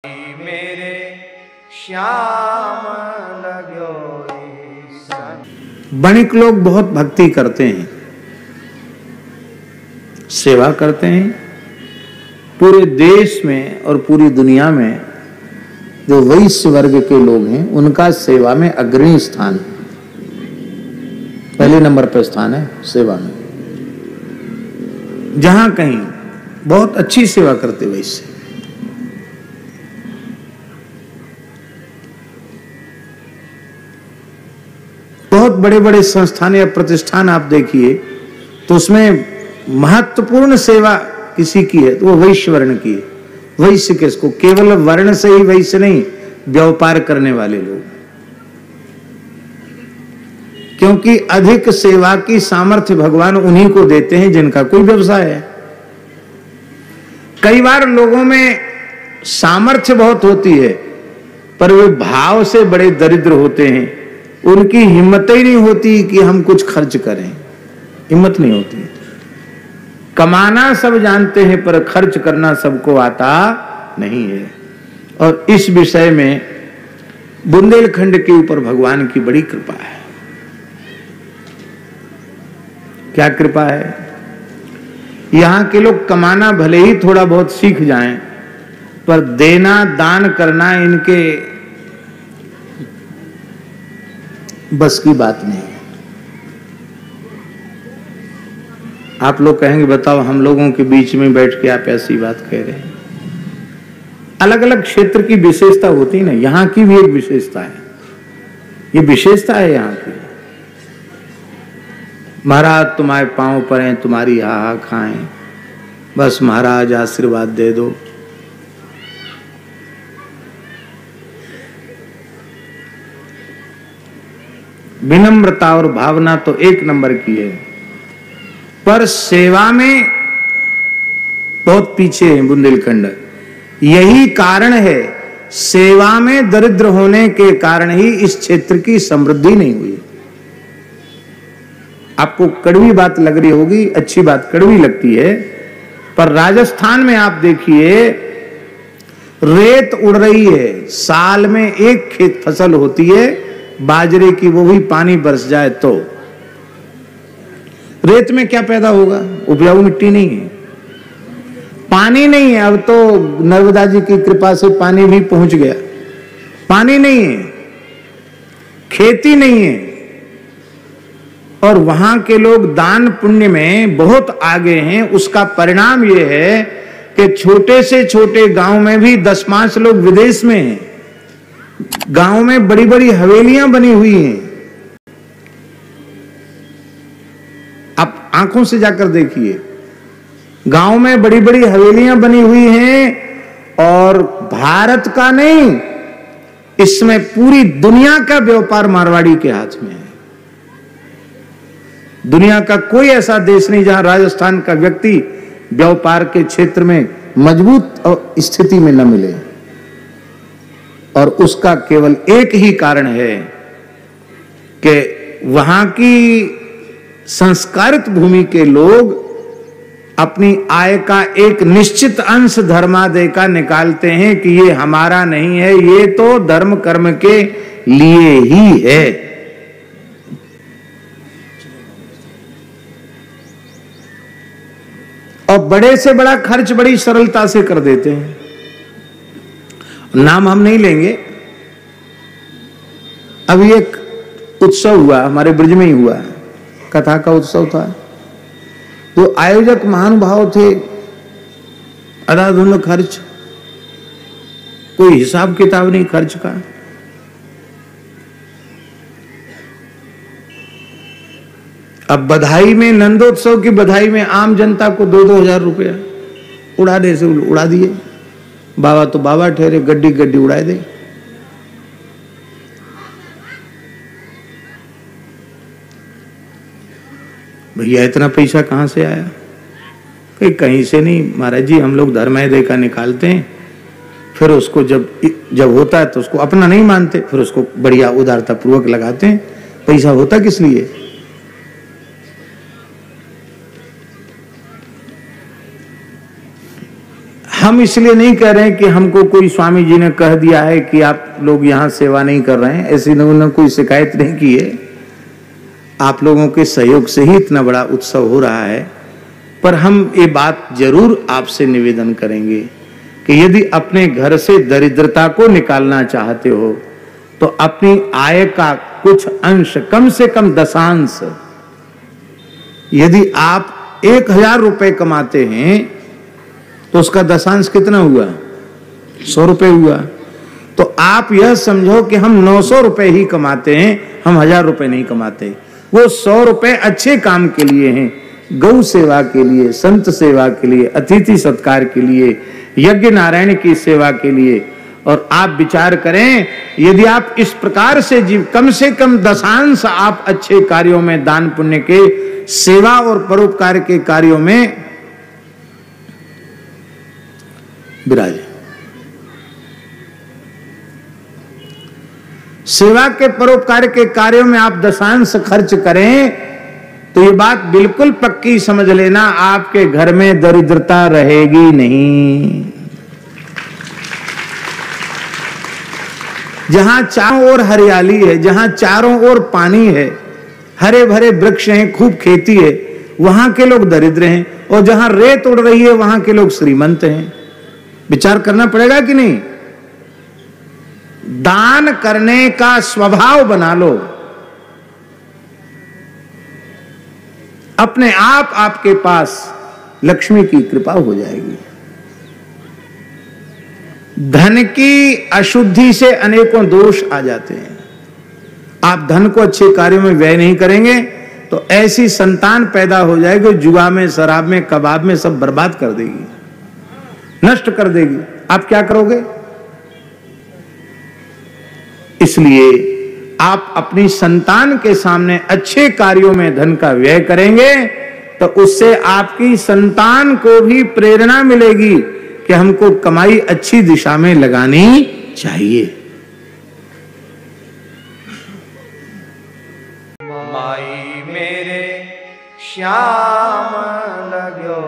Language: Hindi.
मेरे श्याम लगो बणिक लोग बहुत भक्ति करते हैं, सेवा करते हैं। पूरे देश में और पूरी दुनिया में जो वैश्य वर्ग के लोग हैं उनका सेवा में अग्रणी स्थान है, पहले नंबर पर स्थान है सेवा में। जहां कहीं बहुत अच्छी सेवा करते वैश्य। बहुत बड़े बड़े संस्थान या प्रतिष्ठान आप देखिए तो उसमें महत्वपूर्ण सेवा किसी की है तो वो वैश्य वर्ण की है। वैश्य किसको? केवल वर्ण से ही वैश्य नहीं, व्यापार करने वाले लोग, क्योंकि अधिक सेवा की सामर्थ्य भगवान उन्हीं को देते हैं जिनका कोई व्यवसाय है। कई बार लोगों में सामर्थ्य बहुत होती है पर वे भाव से बड़े दरिद्र होते हैं, उनकी हिम्मत ही नहीं होती कि हम कुछ खर्च करें, हिम्मत नहीं होती। कमाना सब जानते हैं पर खर्च करना सबको आता नहीं है। और इस विषय में बुंदेलखंड के ऊपर भगवान की बड़ी कृपा है। क्या कृपा है? यहां के लोग कमाना भले ही थोड़ा बहुत सीख जाएं पर देना दान करना इनके बस की बात नहीं है। आप लोग कहेंगे बताओ हम लोगों के बीच में बैठ के आप ऐसी बात कह रहे हैं। अलग अलग क्षेत्र की विशेषता होती है ना, यहां की भी एक विशेषता है, ये विशेषता है यहां की। महाराज तुम्हारे पांव पर हैं, तुम्हारी हा खाएं, बस महाराज आशीर्वाद दे दो। विनम्रता और भावना तो एक नंबर की है पर सेवा में बहुत पीछे है बुंदेलखंड। यही कारण है, सेवा में दरिद्र होने के कारण ही इस क्षेत्र की समृद्धि नहीं हुई। आपको कड़वी बात लग रही होगी, अच्छी बात कड़वी लगती है, पर राजस्थान में आप देखिए रेत उड़ रही है, साल में एक खेत फसल होती है बाजरे की, वो भी पानी बरस जाए तो। रेत में क्या पैदा होगा? उपजाऊ मिट्टी नहीं है, पानी नहीं है। अब तो नर्मदा जी की कृपा से पानी भी पहुंच गया, पानी नहीं है, खेती नहीं है। और वहां के लोग दान पुण्य में बहुत आगे हैं। उसका परिणाम यह है कि छोटे से छोटे गांव में भी 10-5 लोग विदेश में हैं। गांव में बड़ी बड़ी हवेलियां बनी हुई हैं, आप आंखों से जाकर देखिए, गांव में बड़ी बड़ी हवेलियां बनी हुई हैं। और भारत का नहीं, इसमें पूरी दुनिया का व्यापार मारवाड़ी के हाथ में है। दुनिया का कोई ऐसा देश नहीं जहां राजस्थान का व्यक्ति व्यापार के क्षेत्र में मजबूत स्थिति में न मिले। और उसका केवल एक ही कारण है कि वहां की संस्कारित भूमि के लोग अपनी आय का एक निश्चित अंश धर्मादय का निकालते हैं कि ये हमारा नहीं है, ये तो धर्म कर्म के लिए ही है। और बड़े से बड़ा खर्च बड़ी सरलता से कर देते हैं। नाम हम नहीं लेंगे। अभी एक उत्सव हुआ, हमारे ब्रज में ही हुआ, कथा का उत्सव था। तो आयोजक महानुभाव थे, अधाधुन खर्च, कोई हिसाब किताब नहीं खर्च का। अब बधाई में, नंदोत्सव की बधाई में आम जनता को 2-2 हजार रुपया उड़ाने से उड़ा दिए। बाबा तो बाबा ठहरे, गड्डी गड्डी उड़ा दे। भैया इतना पैसा कहां से आया? कहीं से नहीं महाराज जी, हम लोग धर्मादय का निकालते हैं, फिर उसको जब होता है तो उसको अपना नहीं मानते, फिर उसको बढ़िया उदारता पूर्वक लगाते हैं। पैसा होता किस लिए? हम इसलिए नहीं कह रहे हैं कि हमको कोई स्वामी जी ने कह दिया है कि आप लोग यहां सेवा नहीं कर रहे हैं, ऐसी उन्होंने कोई शिकायत नहीं की है। आप लोगों के सहयोग से ही इतना बड़ा उत्सव हो रहा है। पर हम ये बात जरूर आपसे निवेदन करेंगे कि यदि अपने घर से दरिद्रता को निकालना चाहते हो तो अपनी आय का कुछ अंश, कम से कम दशांश, यदि आप 1000 रुपए कमाते हैं तो उसका दशांश कितना हुआ? 100 रुपए हुआ। तो आप यह समझो कि हम 900 रुपए ही कमाते हैं, हम 1000 रुपए नहीं कमाते। वो 100 रुपए अच्छे काम के लिए हैं, गौ सेवा के लिए, संत सेवा के लिए, अतिथि सत्कार के लिए, यज्ञ नारायण की सेवा के लिए। और आप विचार करें, यदि आप इस प्रकार से जीव, कम से कम दशांश आप अच्छे कार्यों में, दान पुण्य के, सेवा और परोपकार के कार्यों में विराजे। सेवा के परोपकार के कार्यों में आप दशांश खर्च करें तो ये बात बिल्कुल पक्की समझ लेना, आपके घर में दरिद्रता रहेगी नहीं। जहां चारों ओर हरियाली है, जहां चारों ओर पानी है, हरे भरे वृक्ष हैं, खूब खेती है, वहां के लोग दरिद्र हैं, और जहां रेत उड़ रही है वहां के लोग श्रीमंत हैं। विचार करना पड़ेगा कि नहीं? दान करने का स्वभाव बना लो, अपने आप आपके पास लक्ष्मी की कृपा हो जाएगी। धन की अशुद्धि से अनेकों दोष आ जाते हैं। आप धन को अच्छे कार्यों में व्यय नहीं करेंगे तो ऐसी संतान पैदा हो जाएगी, जुआ में, शराब में, कबाब में सब बर्बाद कर देगी, नष्ट कर देगी। आप क्या करोगे? इसलिए आप अपनी संतान के सामने अच्छे कार्यों में धन का व्यय करेंगे तो उससे आपकी संतान को भी प्रेरणा मिलेगी कि हमको कमाई अच्छी दिशा में लगानी चाहिए। माई मेरे श्याम लग्यो